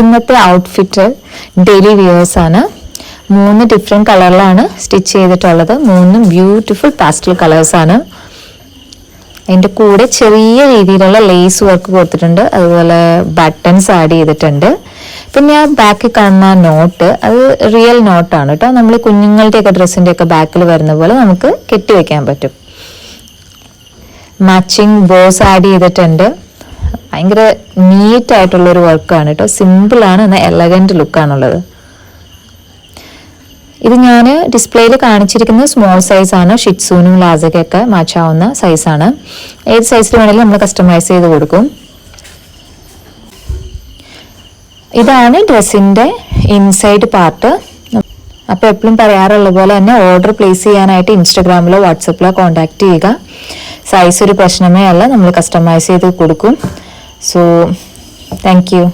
ഇന്നത്തെ outfit daily wears ആണ്. 3 different കളറിലാണ് സ്റ്റിച്ച് ചെയ്തിട്ടുള്ളത്. 3 ബ്യൂട്ടിഫുൾ പാസ്റ്റൽ കളേഴ്സ് ആണ്. അതിൻ്റെ കൂടെ ചെറിയ രീതിയിലുള്ള ലേസ് വർക്ക് കൊടുത്തിട്ടുണ്ട്, അതുപോലെ ബട്ടൺസ് ആഡ് ചെയ്തിട്ടുണ്ട്. പിന്നെ ആ ബാക്കിൽ കാണുന്ന നോട്ട് അത് റിയൽ നോട്ടാണ് കേട്ടോ. നമ്മൾ കുഞ്ഞുങ്ങളുടെയൊക്കെ ഡ്രസ്സിൻ്റെയൊക്കെ ബാക്കിൽ വരുന്ന പോലെ നമുക്ക് കെട്ടിവെക്കാൻ പറ്റും. മാച്ചിങ് ബോസ് ആഡ് ചെയ്തിട്ടുണ്ട്. ഭയങ്കര നീറ്റായിട്ടുള്ളൊരു വർക്കാണ് കേട്ടോ. സിമ്പിളാണ്, എന്നാൽ എലഗൻറ്റ് ലുക്കാണുള്ളത്. ഇത് ഞാൻ ഡിസ്പ്ലേയിൽ കാണിച്ചിരിക്കുന്നത് സ്മോൾ സൈസാണ്. ഷിറ്റ്സൂനും ലാസയ്ക്കൊക്കെ മാച്ചാവുന്ന സൈസാണ്. ഏത് സൈസിൽ വേണമെങ്കിലും നമ്മൾ കസ്റ്റമൈസ് ചെയ്ത് കൊടുക്കും. ഇതാണ് ഡ്രസ്സിൻ്റെ ഇൻസൈഡ് പാർട്ട്. അപ്പോൾ എപ്പോഴും പറയാറുള്ള പോലെ തന്നെ ഓർഡർ പ്ലേസ് ചെയ്യാനായിട്ട് ഇൻസ്റ്റഗ്രാമിലോ വാട്സപ്പിലോ കോൺടാക്ട് ചെയ്യുക. സൈസ് ഒരു പ്രശ്നമേ അല്ല, നമ്മൾ കസ്റ്റമൈസ് ചെയ്ത് കൊടുക്കും. So thank you.